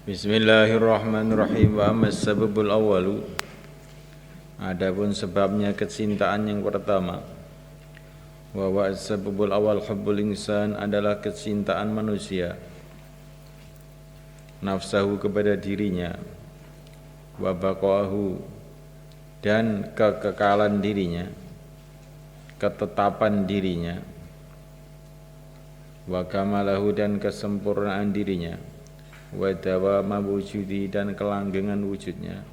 Bismillahirrahmanirrahim. Wa amma sababul awwalu, adapun sebabnya kecintaan yang pertama, wa sababul awal hubbul insan adalah kecintaan manusia nafsahu kepada dirinya, wa baqahu dan kekekalan dirinya, ketetapan dirinya, wa kamalahu dan kesempurnaan dirinya, wa dawama wujudi dan kelanggengan wujudnya,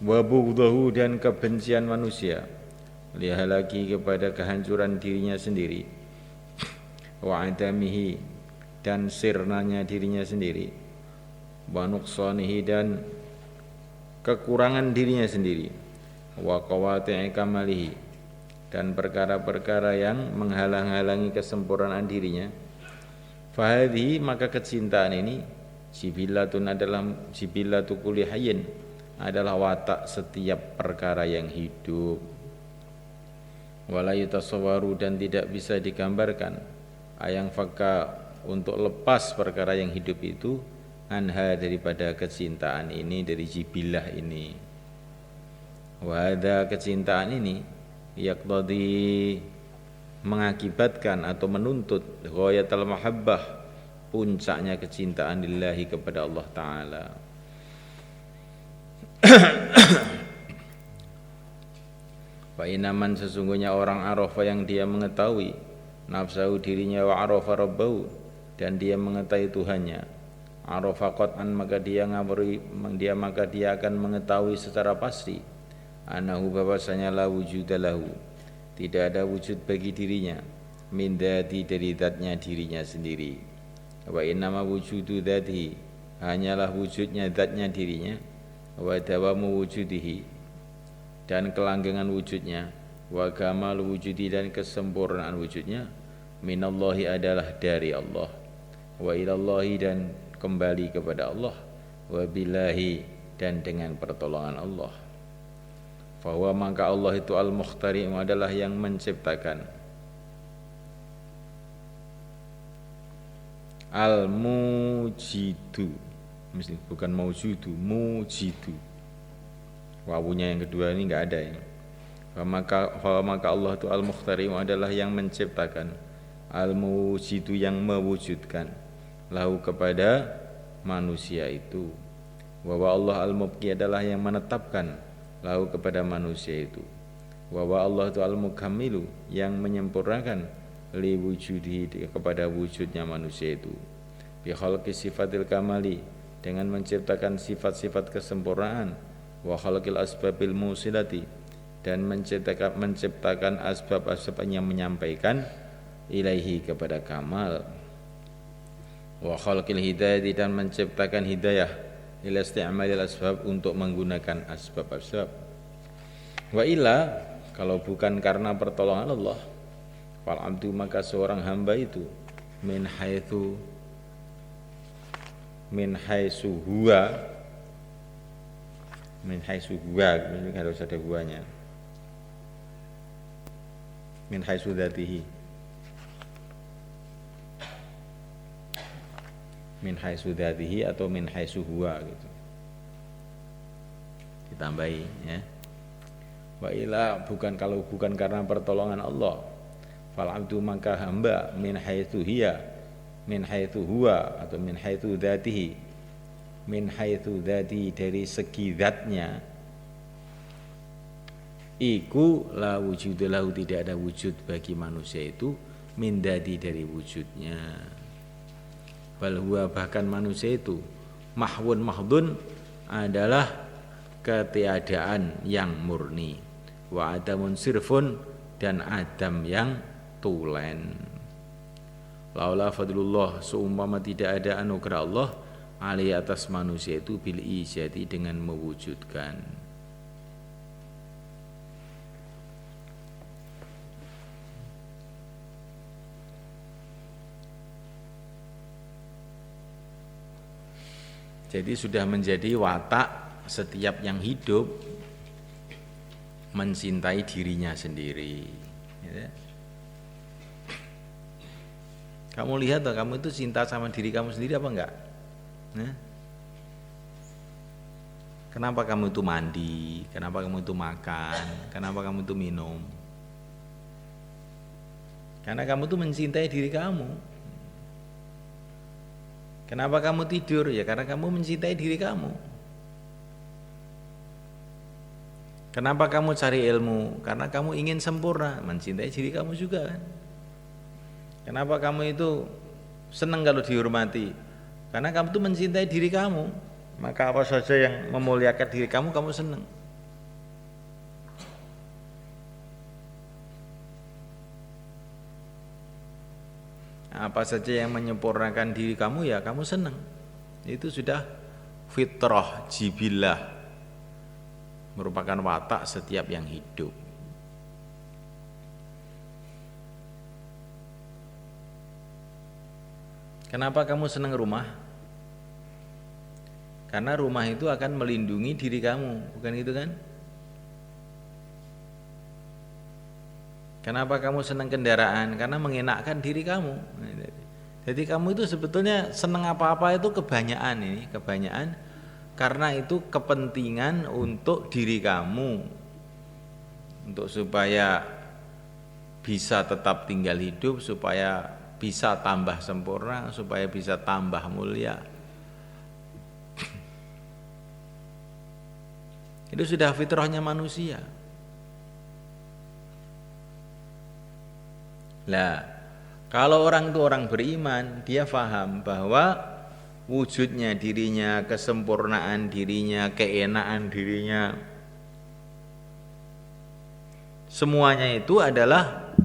wa bughdahu dan kebencian manusia, lihalaki kepada kehancuran dirinya sendiri, wa adamihi dan sirnanya dirinya sendiri, wa nuqsanihi dan kekurangan dirinya sendiri, wa qawati'i kamalihi dan perkara-perkara yang menghalang-halangi kesempurnaan dirinya. Fahadhi maka kecintaan ini jibillatun adalah jibillatu kulli hayyin adalah watak setiap perkara yang hidup. Wala yatasawwaru dan tidak bisa digambarkan ayang fakka untuk lepas perkara yang hidup itu anha daripada kecintaan ini, dari jibillah ini. Wa hadza kecintaan ini yaqtadi mengakibatkan atau menuntut ghayatul mahabbah, puncaknya kecintaan lillahi kepada Allah Ta'ala. Fa inaman sesungguhnya orang arafa yang dia mengetahui nafsahu dirinya, wa arafa rabbahu dan dia mengetahui Tuhannya, arafa qat'an maka dia akan mengetahui secara pasti anahu bahwasanya la wujuda lahu tidak ada wujud bagi dirinya min dzati dari zatnya dirinya sendiri, wa innama wujudu dzatihi hanyalah wujudnya zatnya dirinya, wa dawamu wujudihi dan kelanggengan wujudnya, wa kamal wujudi dan kesempurnaan wujudnya, minallahi adalah dari Allah, wa ilallahi dan kembali kepada Allah, wa billahi dan dengan pertolongan Allah. Bahwa maka Allah itu al-mukhtari adalah yang menciptakan, al-mujidu mesti bukan maujudu, mujidu, wawunya yang kedua ini enggak ada ya. Bahwa maka Allah itu al-mukhtari adalah yang menciptakan, al-mujidu yang mewujudkan, lahu kepada manusia itu. Bahwa Allah al-mubqi adalah yang menetapkan lahu kepada manusia itu. Wa Allah itu al-mukammilu yang menyempurnakan li wujudi kepada wujudnya manusia itu. Bi khalqi sifatil kamali dengan menciptakan sifat-sifat kesempurnaan, wa khalqil asbabil musilati dan menciptakan asbab-asbab yang menyampaikan ilaihi kepada kamal, wa khalqil hidayati dan menciptakan hidayah ila isti'malil asbab untuk menggunakan asbab-asbab. Wa illa kalau bukan karena pertolongan Allah, fal abdu maka seorang hamba itu min haitsu huwa ini harus ada huwanya, min haitsu dzatihi, min haitsu dzatihi atau min haitsu huwa gitu, ditambahi ya. Wa ila kalau bukan karena pertolongan Allah, fal abdu maka hamba min haitsu hiya, min haitsu huwa atau min haitsu dzatihi, min haitsu dzati dari segi zatnya, iku la wujuda lahu tidak ada wujud bagi manusia itu, min dzati dari wujudnya. Bal huwa bahkan manusia itu mahwun mahdun adalah ketiadaan yang murni, wa adamun sirfun dan adam yang tulen. Laula fadlullah seumpama tidak ada anugerah Allah alaihi atas manusia itu bil ijadi dengan mewujudkan. Jadi sudah menjadi watak setiap yang hidup mencintai dirinya sendiri. Kamu lihat toh, kamu itu cinta sama diri kamu sendiri apa enggak? Nah, kenapa kamu itu mandi? Kenapa kamu itu makan? Kenapa kamu itu minum? Karena kamu itu mencintai diri kamu. Kenapa kamu tidur? Ya karena kamu mencintai diri kamu. Kenapa kamu cari ilmu? Karena kamu ingin sempurna, mencintai diri kamu juga kan. Kenapa kamu itu senang kalau dihormati? Karena kamu itu mencintai diri kamu. Maka apa saja yang memuliakan diri kamu, kamu senang. Apa saja yang menyempurnakan diri kamu, ya kamu senang. Itu sudah fitrah, jibilah, merupakan watak setiap yang hidup. Kenapa kamu senang rumah? Karena rumah itu akan melindungi diri kamu, bukan gitu kan? Kenapa kamu senang kendaraan? Karena mengenakkan diri kamu. Jadi kamu itu sebetulnya senang apa-apa itu kebanyakan karena itu kepentingan untuk diri kamu, untuk supaya bisa tetap tinggal hidup, supaya bisa tambah sempurna, supaya bisa tambah mulia. Itu sudah fitrahnya manusia. Lah, kalau orang itu orang beriman, dia faham bahwa wujudnya dirinya, kesempurnaan dirinya, keenaan dirinya, semuanya itu adalah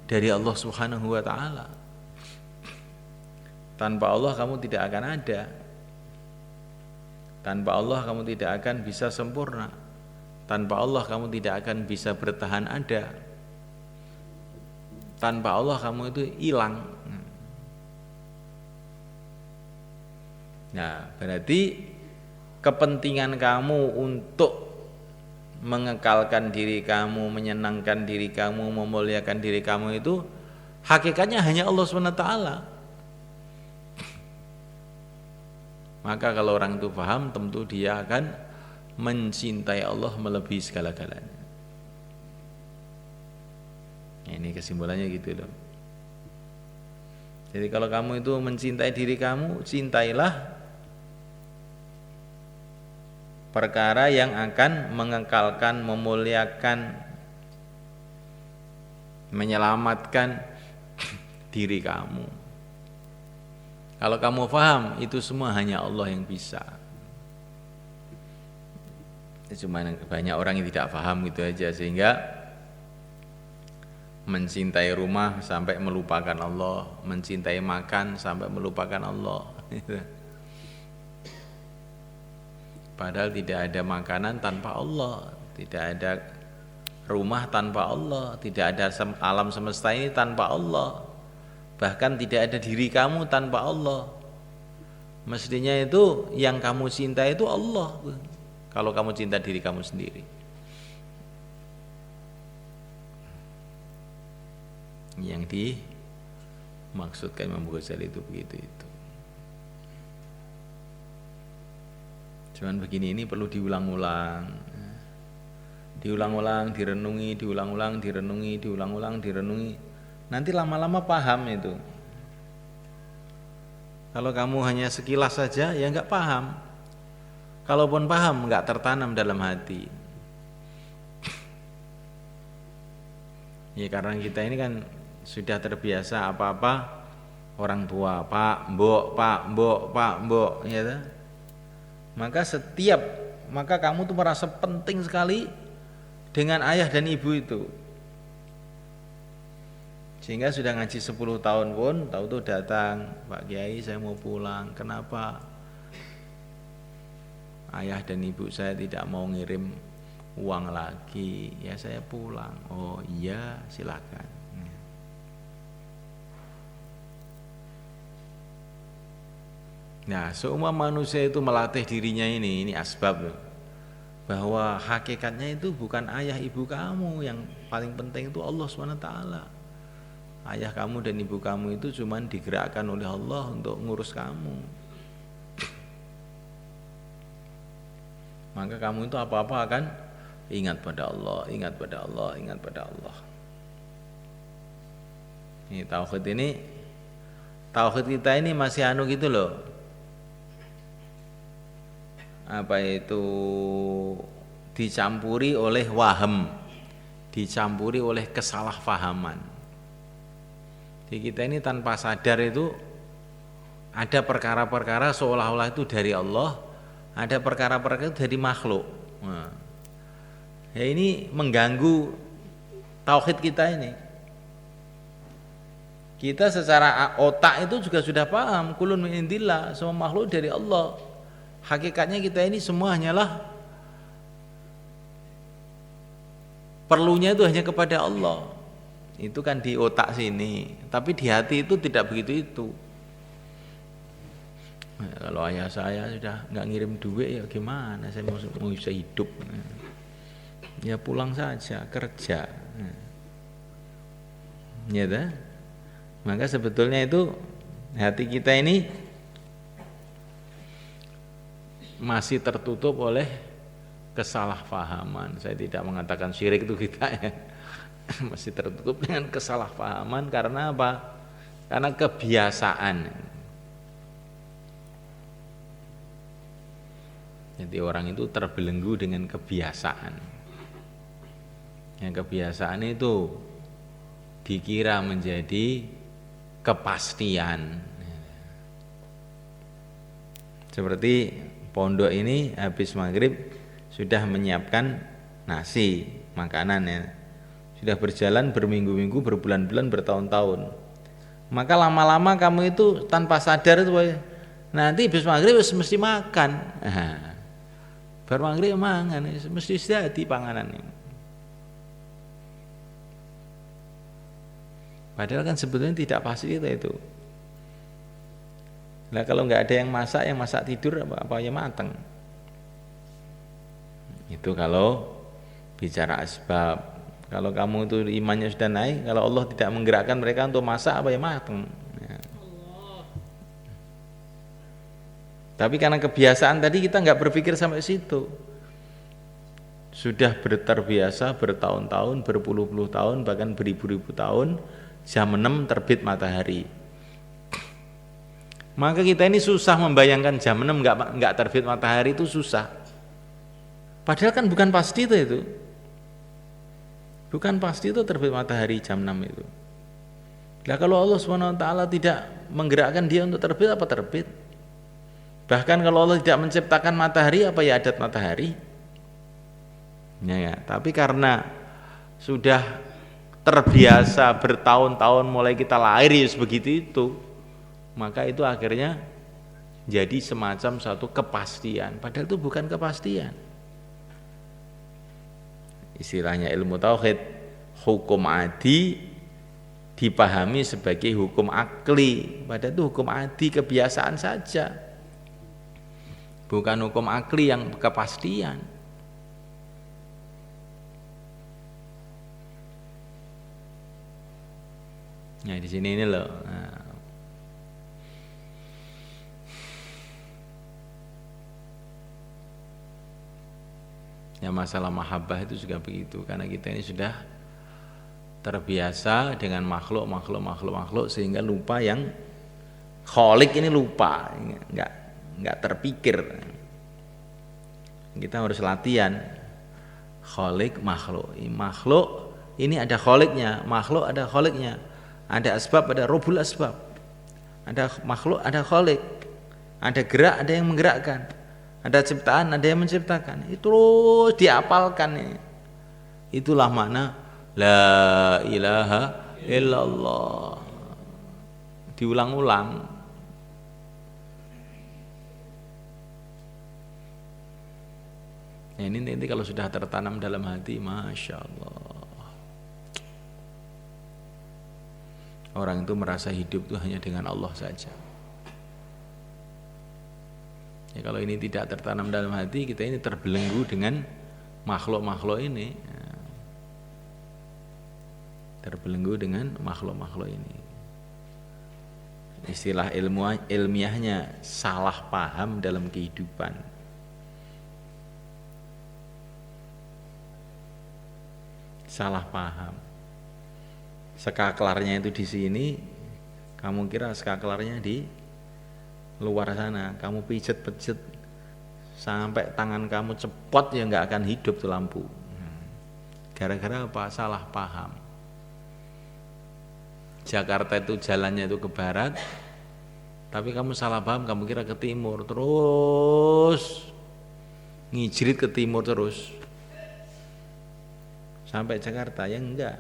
dari Allah Subhanahu wa taala. Tanpa Allah kamu tidak akan ada. Tanpa Allah kamu tidak akan bisa sempurna. Tanpa Allah kamu tidak akan bisa bertahan ada. Tanpa Allah kamu itu hilang. Nah, berarti kepentingan kamu untuk mengekalkan diri kamu, menyenangkan diri kamu, memuliakan diri kamu itu hakikatnya hanya Allah SWT. Maka kalau orang itu paham, tentu dia akan mencintai Allah melebihi segala-galanya. Ini kesimpulannya gitu loh. Jadi kalau kamu itu mencintai diri kamu, cintailah perkara yang akan mengekalkan, memuliakan, menyelamatkan diri kamu. Kalau kamu paham, itu semua hanya Allah yang bisa. Cuma banyak orang yang tidak paham gitu aja, sehingga mencintai rumah sampai melupakan Allah, mencintai makan sampai melupakan Allah. Padahal tidak ada makanan tanpa Allah, tidak ada rumah tanpa Allah, tidak ada alam semesta ini tanpa Allah. Bahkan tidak ada diri kamu tanpa Allah. Mestinya itu yang kamu cinta itu Allah. Kalau kamu cinta diri kamu sendiri. Yang dimaksudkan Imam Ghazali itu begitu itu. Cuman begini, ini perlu diulang-ulang. Diulang-ulang, direnungi, diulang-ulang, direnungi, diulang-ulang, direnungi. Nanti lama-lama paham itu. Kalau kamu hanya sekilas saja, ya enggak paham. Kalaupun paham, enggak tertanam dalam hati. Ya karena kita ini kan sudah terbiasa apa-apa orang tua, Pak, Mbok, Pak, Mbok, Pak, Mbok, ya. Maka kamu tuh merasa penting sekali dengan ayah dan ibu itu. Sehingga sudah ngaji 10 tahun pun tahu-tahu datang, Pak Kiai saya mau pulang. Kenapa? Ayah dan ibu saya tidak mau ngirim uang lagi. Ya saya pulang. Oh iya, silakan. Nah, seumpama manusia itu melatih dirinya ini asbab loh. Bahwa hakikatnya itu bukan ayah ibu kamu, yang paling penting itu Allah SWT. Ayah kamu dan ibu kamu itu cuma digerakkan oleh Allah untuk ngurus kamu. Maka kamu itu apa-apa akan ingat pada Allah, ingat pada Allah, ingat pada Allah. Ini tauhid kita ini masih anu gitu loh. Apa itu, dicampuri oleh waham, dicampuri oleh kesalahpahaman. Jadi kita ini tanpa sadar itu ada perkara-perkara seolah-olah itu dari Allah, ada perkara-perkara itu dari makhluk. Nah, ya ini mengganggu tauhid kita ini. Kita secara otak itu juga sudah paham, kulun min indillah, semua makhluk dari Allah. Hakikatnya kita ini semua hanyalah perlunya itu hanya kepada Allah. Itu kan di otak sini, tapi di hati itu tidak begitu itu. Nah, kalau ayah saya sudah nggak ngirim duit ya gimana saya mau bisa hidup? Ya pulang saja kerja. Ya dah. Maka sebetulnya itu hati kita ini masih tertutup oleh kesalahpahaman. Saya tidak mengatakan syirik itu kita ya. Masih tertutup dengan kesalahpahaman karena apa? Karena kebiasaan. Jadi orang itu terbelenggu dengan kebiasaan. Yang kebiasaan itu dikira menjadi kepastian. Seperti pondok ini habis maghrib sudah menyiapkan nasi, makanan ya. Sudah berjalan berminggu-minggu, berbulan-bulan, bertahun-tahun. Maka lama-lama kamu itu tanpa sadar itu nanti habis maghrib mesti makan. Baru maghrib mangan, mesti jadi panganan ini. Padahal kan sebetulnya tidak pasti itu. Nah kalau nggak ada yang masak tidur apa ya mateng. Itu kalau bicara asbab. Kalau kamu itu imannya sudah naik, kalau Allah tidak menggerakkan mereka untuk masak apa ya mateng. Ya. Tapi karena kebiasaan tadi kita nggak berpikir sampai situ. Sudah terbiasa bertahun-tahun, berpuluh-puluh tahun, bahkan beribu-ribu tahun. Jam 6 terbit matahari. Maka kita ini susah membayangkan jam 6 enggak terbit matahari itu susah. Padahal kan bukan pasti itu. Bukan pasti itu terbit matahari jam 6 itu. Nah kalau Allah SWT tidak menggerakkan dia untuk terbit, apa terbit? Bahkan kalau Allah tidak menciptakan matahari, apa ya adat matahari? Ya, tapi karena sudah terbiasa bertahun-tahun mulai kita lahir ya begitu itu, maka itu akhirnya jadi semacam satu kepastian, padahal itu bukan kepastian. Istilahnya ilmu tauhid, hukum adi dipahami sebagai hukum akli, padahal itu hukum adi kebiasaan saja, bukan hukum akli yang kepastian. Nah di sini ini loh. Nah. Ya masalah mahabbah itu juga begitu, karena kita ini sudah terbiasa dengan makhluk sehingga lupa yang kholik ini lupa, nggak terpikir. Kita harus latihan kholik makhluk ini ada kholiknya, makhluk ada kholiknya. Ada asbab, ada robul asbab. Ada makhluk, ada kholik. Ada gerak, ada yang menggerakkan. Ada ciptaan, ada yang menciptakan. Itu terus diapalkan. Itulah makna la ilaha illallah. Diulang-ulang. Ini nanti kalau sudah tertanam dalam hati, Masya Allah. Orang itu merasa hidup itu hanya dengan Allah saja. Ya, kalau ini tidak tertanam dalam hati, kita ini terbelenggu dengan makhluk-makhluk ini. Ya. Terbelenggu dengan makhluk-makhluk ini. Istilah ilmiahnya salah paham dalam kehidupan. salah paham. Skaklarnya itu di sini, kamu kira skaklarnya di luar sana. Kamu pijet-pijet sampai tangan kamu cepot ya nggak akan hidup tuh lampu. Gara-gara apa? Salah paham. Jakarta itu jalannya itu ke barat, tapi kamu salah paham, kamu kira ke timur, terus ngijrit ke timur terus sampai Jakarta, ya enggak.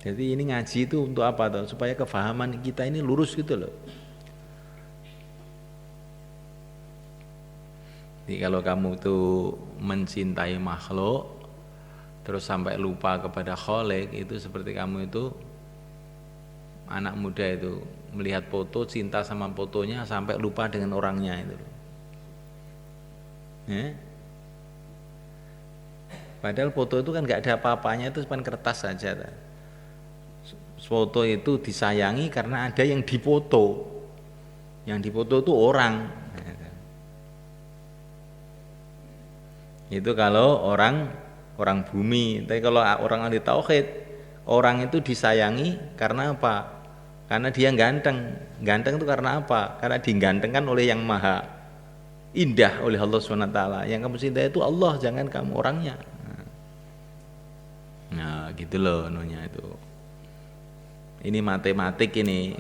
Jadi ini ngaji itu untuk apa tuh? Supaya kefahaman kita ini lurus gitu loh. Jadi kalau kamu tuh mencintai makhluk terus sampai lupa kepada Khalik, itu seperti kamu itu anak muda itu melihat foto, cinta sama fotonya sampai lupa dengan orangnya itu. Padahal foto itu kan nggak ada apa-apanya, itu cuma kertas saja. Foto itu disayangi karena ada yang dipoto. Yang dipoto itu orang. Itu kalau orang bumi. Tapi kalau orang ahli tauhid, orang itu disayangi karena apa? Karena dia ganteng. Ganteng itu karena apa? Karena digantengkan oleh yang maha indah, oleh Allah SWT. Yang kamu cintai itu Allah, jangan kamu orangnya. Nah gitu loh nunya itu. Ini matematik ini.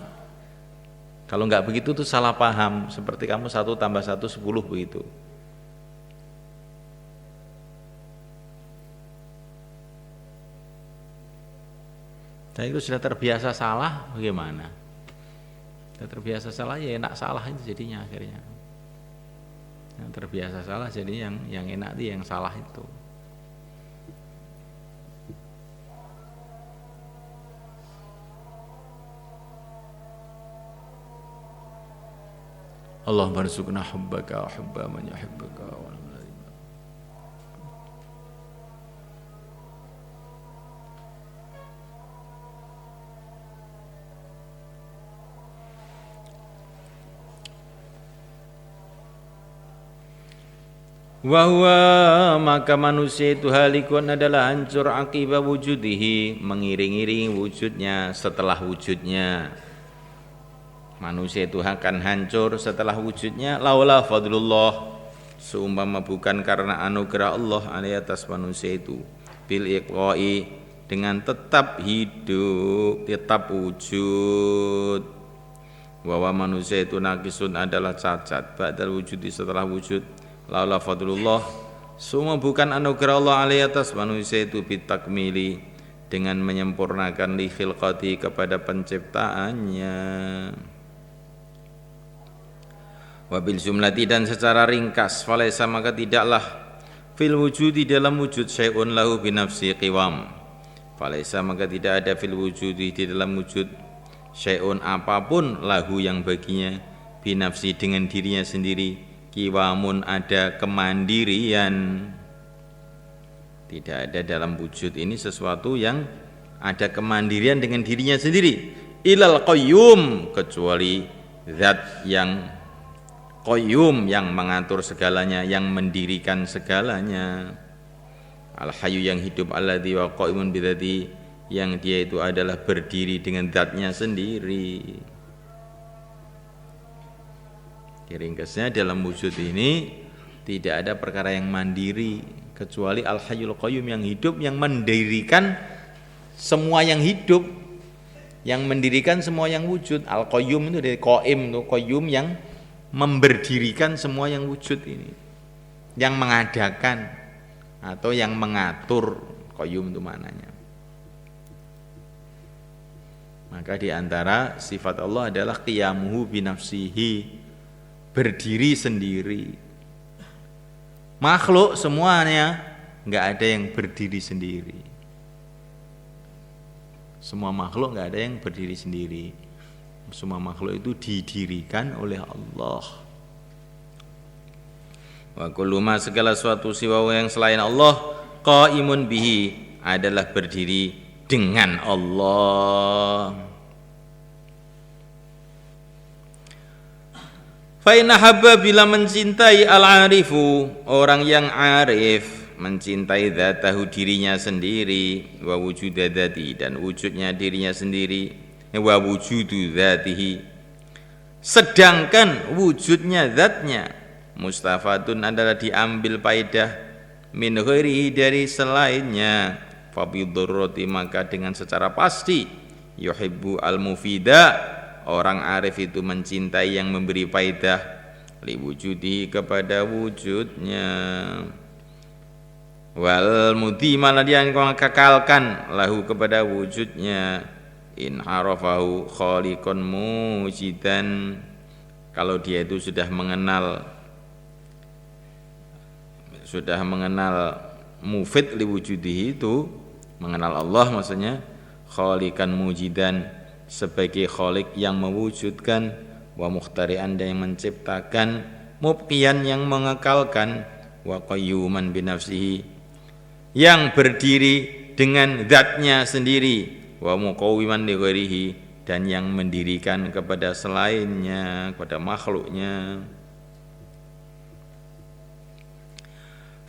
Kalau nggak begitu tuh salah paham. Seperti kamu 1 + 1 = 10 begitu. Dan itu sudah terbiasa salah, bagaimana? Sudah terbiasa salah ya enak salah itu jadinya akhirnya. Yang terbiasa salah jadi yang enak itu yang salah itu. Allah barzuqna hubbaka wa hubba man yuhibbuka wa Wahwa maka manusia itu halikun adalah hancur akibat wujudihi, mengiring-iringi wujudnya setelah wujudnya. Manusia itu akan hancur setelah wujudnya. Laula fadlullah, seumpama bukan karena anugerah Allah alaihi atas manusia itu, bil iqai, dengan tetap hidup, tetap wujud. Bahwa manusia itu naqisun adalah cacat, ba'dal wujudi setelah wujud. Laula fadlullah, semua bukan anugerah Allah alaihi atas manusia itu bitakmili, dengan menyempurnakan li khilqati kepada penciptaannya. Wabil jumlati, dan secara ringkas, falaisa maka tidaklah fil wujudi dalam wujud syai'un lahu binafsi qiwam. Falaisa maka tidak ada fil wujudi di dalam wujud syai'un apapun lahu yang baginya binafsi dengan dirinya sendiri kiwamun ada kemandirian. Tidak ada dalam wujud ini sesuatu yang ada kemandirian dengan dirinya sendiri. Ilal qayyum, kecuali zat yang qayyum, yang mengatur segalanya, yang mendirikan segalanya. Al hayyu, yang hidup, alladzi wa qaimun bidzati, yang dia itu adalah berdiri dengan zatnya sendiri. Ringkasnya dalam wujud ini tidak ada perkara yang mandiri kecuali Al Hayyul Qayyum, yang hidup, yang mendirikan semua yang hidup, yang mendirikan semua yang wujud. Al Qayyum itu dari Qaim, itu Qayyum, yang memberdirikan semua yang wujud ini, yang mengadakan atau yang mengatur. Qayyum itu maknanya. Maka di antara sifat Allah adalah qiyamuhu binafsihi, berdiri sendiri. Makhluk semuanya enggak ada yang berdiri sendiri. Semua makhluk enggak ada yang berdiri sendiri. Semua makhluk itu didirikan oleh Allah. Wa kullu ma, segala suatu siwa yang selain Allah, qaimun bihi, adalah berdiri dengan Allah. Fa in habba bila mencintai al-arifu, orang yang arif mencintai dzatahu dirinya sendiri, wa wujuda dzati dan wujudnya dirinya sendiri, wa wujudu dzatihi sedangkan wujudnya zatnya mustafatun adalah diambil faedah min ghairihi dari selainnya, fa bidurrati maka dengan secara pasti yuhibbu al-mufida orang arif itu mencintai yang memberi faedah li wujudi kepada wujudnya, wal mudhimalah dia yang kekalkan lahu kepada wujudnya, in harafahu khaliqan mujidan kalau dia itu sudah mengenal mufid li wujudihi itu mengenal Allah maksudnya, khaliqan mujidan sebagai khalik yang mewujudkan, wa mukhtari'an yang menciptakan, mubqiyan yang mengekalkan, wa qayyuman binafsihi yang berdiri dengan zatnya sendiri, wa muqawwiman li ghairihi dan yang mendirikan kepada selainnya, kepada makhluknya.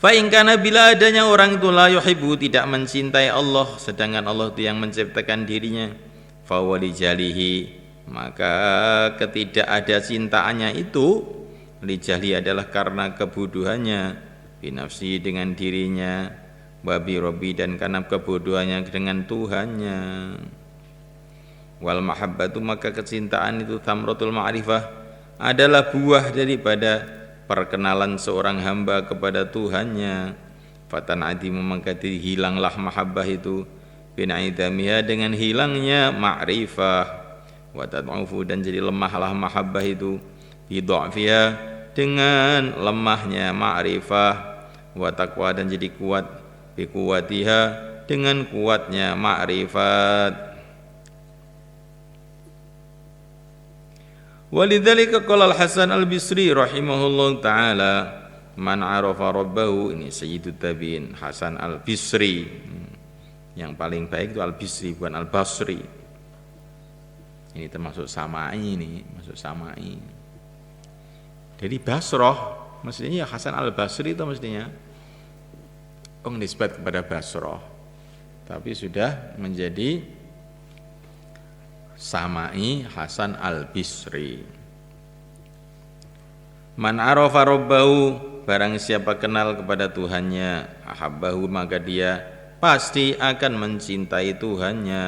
Fa in kana bila adanya orang itu la yuhibbu tidak mencintai Allah sedangkan Allah itu yang menciptakan dirinya, fa walijalihi maka ketidakada cintaannya itu lijali adalah karena kebodohannya, binafsi dengan dirinya, babi robi dan karena kebodohannya dengan Tuhannya, wal mahabbatu maka kecintaan itu thamratul ma'rifah adalah buah daripada perkenalan seorang hamba kepada Tuhannya, fatan adimu maka hilanglah mahabbah itu binaidamiha dengan hilangnya ma'rifah, wa tad'ufu dan jadi lemahlah mahabbah itu bidha'fiha dengan lemahnya ma'rifah, wa taqwa dan jadi kuat bikuwatiha dengan kuatnya ma'rifat. Walidzalika qala Al-Hasan Al-Bisri rahimahullah taala man arafa rabbahu, ini sayyidut tabi'in Hasan Al-Bisri, yang paling baik itu Al-Bisri bukan Al-Basri, ini termasuk sama'i, ini masuk sama'i. Jadi Basrah maksudnya ya Hasan Al-Basri itu mestinya nisbat kepada Basrah, tapi sudah menjadi sama'i Hasan Al-Bisri. Man arafa rabbahu barang siapa kenal kepada Tuhannya, ahabbahu maka dia pasti akan mencintai Tuhannya.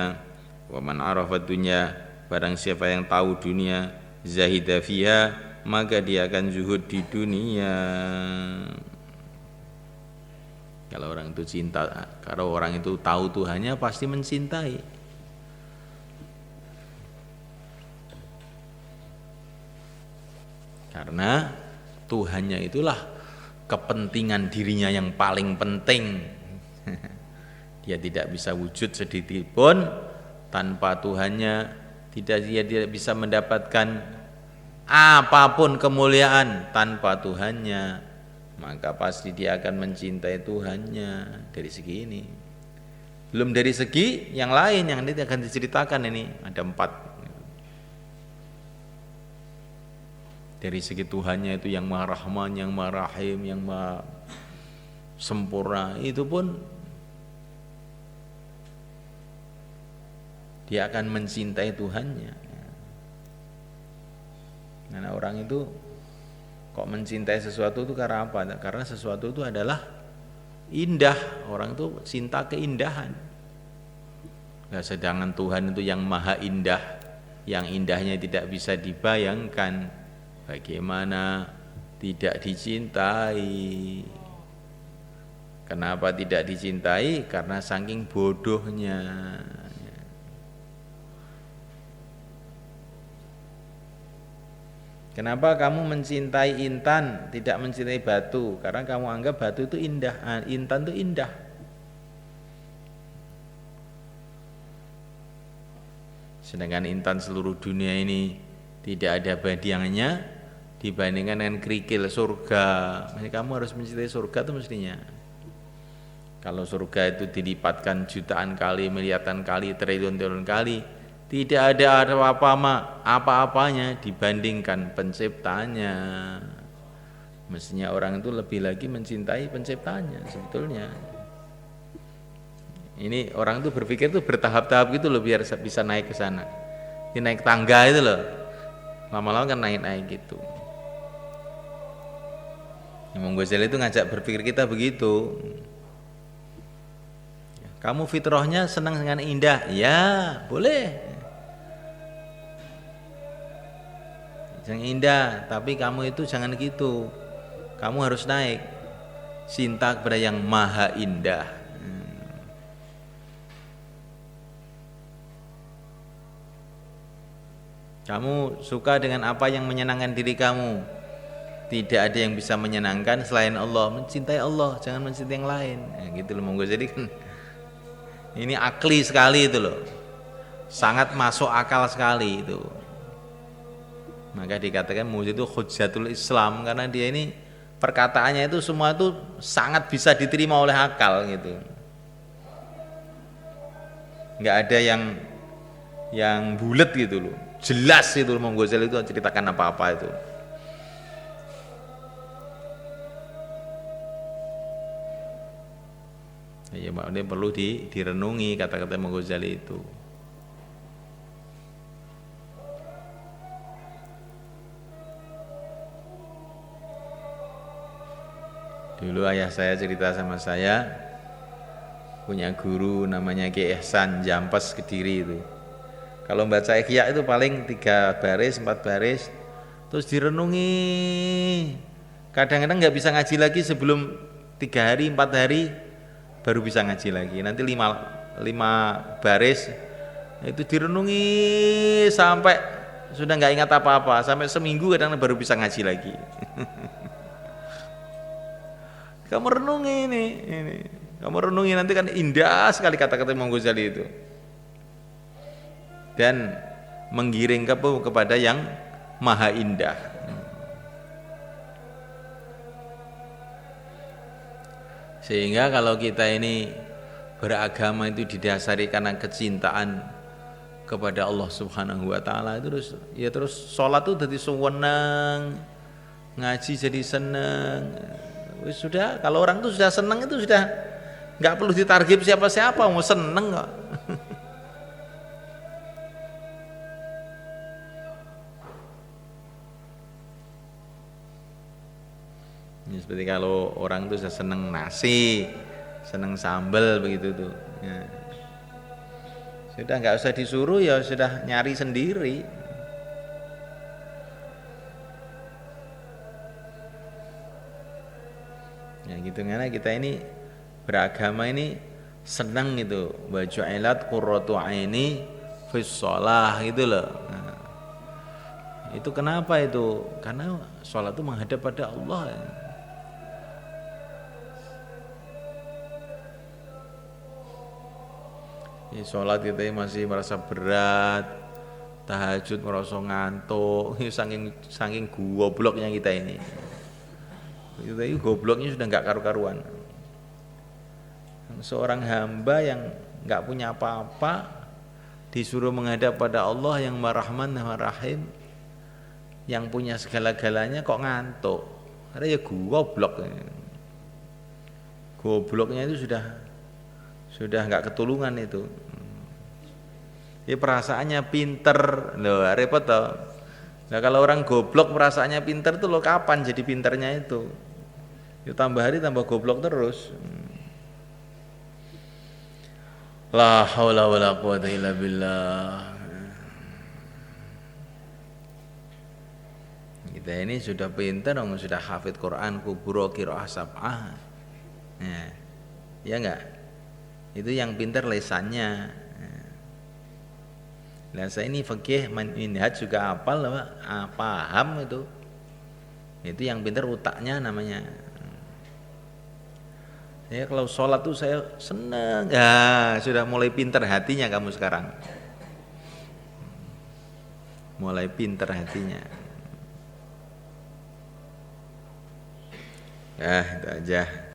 Wa man arafa dunya barang siapa yang tahu dunia, zahida fiha maka dia akan zuhud di dunia. Kalau orang itu cinta, kalau orang itu tahu Tuhannya pasti mencintai. Karena Tuhannya itulah kepentingan dirinya yang paling penting. Dia tidak bisa wujud sedikit pun tanpa Tuhannya, dia tidak bisa mendapatkan apapun kemuliaan tanpa Tuhannya, maka pasti dia akan mencintai Tuhannya dari segi ini. Belum dari segi yang lain yang nanti akan diceritakan, ini ada 4. Dari segi Tuhannya itu yang Maha Rahman, yang Maha Rahim, yang Maha sempurna, itu pun dia akan mencintai Tuhannya. Karena orang itu kok mencintai sesuatu itu karena apa? Karena sesuatu itu adalah indah. Orang itu cinta keindahan. Nah, sedangkan Tuhan itu yang maha indah, yang indahnya tidak bisa dibayangkan. Bagaimana tidak dicintai? Kenapa tidak dicintai? Karena saking bodohnya. Kenapa kamu mencintai intan, tidak mencintai batu? Karena kamu anggap batu itu indah, intan itu indah. Sedangkan intan seluruh dunia ini tidak ada bandingannya dibandingkan dengan kerikil surga. Jadi kamu harus mencintai surga itu mestinya. Kalau surga itu dilipatkan jutaan kali, miliaran kali, triliun-triliun kali, Tidak ada apa-apanya dibandingkan penciptanya. Mestinya orang itu lebih lagi mencintai penciptanya sebetulnya. Ini orang itu berpikir itu bertahap-tahap gitu loh biar bisa naik ke sana. Ini naik tangga itu loh. Lama-lama kan naik-naik gitu. Imam Ghazali itu ngajak berpikir kita begitu. Kamu fitrahnya senang dengan indah, ya boleh. Jangan indah, tapi kamu itu jangan gitu. Kamu harus naik, cinta kepada yang maha indah. Kamu suka dengan apa yang menyenangkan diri kamu. Tidak ada yang bisa menyenangkan selain Allah. Mencintai Allah, jangan mencintai yang lain. Gitu loh monggo. Jadi kan ini akli sekali itu loh. Sangat masuk akal sekali itu. Maka dikatakan Mu'jiz itu hujjatul Islam karena dia ini perkataannya itu semua itu sangat bisa diterima oleh akal gitu. Enggak ada yang bulat gitu loh. Jelas itu Imam Ghazali itu ceritakan apa-apa itu. Ya maknanya perlu direnungi kata-kata Imam Ghazali itu. Dulu ayah saya cerita sama saya punya guru namanya Ki Ihsan Jampes Kediri itu. Kalau baca Ihya itu paling 3 baris, 4 baris, terus direnungi. Kadang-kadang nggak bisa ngaji lagi sebelum 3 hari, 4 hari baru bisa ngaji lagi. Nanti 5 baris itu direnungi sampai sudah nggak ingat apa-apa, sampai seminggu kadang baru bisa ngaji lagi. Kamu renungi ini. Kamu renungi nanti kan indah sekali kata-kata Imam Ghazali itu. Dan menggiring kepada yang maha indah. Sehingga kalau kita ini beragama itu didasari karena kecintaan kepada Allah Subhanahu wa taala itu terus salat itu jadi seneng, ngaji jadi seneng. Sudah, kalau orang itu sudah seneng itu sudah nggak perlu ditargib siapa-siapa, mau seneng kok. Ya, seperti kalau orang itu sudah seneng nasi, seneng sambal begitu tuh. Ya. Sudah nggak usah disuruh ya sudah nyari sendiri. Ya gitu karena kita ini beragama ini senang gitu. Wa ju'ilat qurratu aini fis shalah gitu loh. Nah, itu kenapa itu? Karena sholat itu menghadap pada Allah. Ya, sholat kita masih merasa berat, tahajud merasa ngantuk, saking gobloknya kita ini. Kita ini gobloknya sudah nggak karu-karuan. Seorang hamba yang nggak punya apa-apa disuruh menghadap pada Allah yang Ar-Rahman Ar-Rahim, yang punya segala-galanya kok ngantuk. Karena ya goblok. Gobloknya itu sudah nggak ketulungan itu. Ya perasaannya pinter, loh repot toh. Nah kalau orang goblok perasaannya pinter tuh lo kapan jadi pinternya itu? Ya tambah hari tambah goblok terus. La haula wala quwata illa billah. Kita ini sudah pinter, sudah hafid Quran, kuburo qiraah sab'ah. Ya enggak? Itu yang pinter lesannya. Nah saya ini fikih minhaj juga hafal, paham itu. Itu yang pinter otaknya namanya. Ya kalau sholat tuh saya senang. Ya sudah mulai pinter hatinya kamu sekarang. Mulai pinter hatinya. Ya itu aja.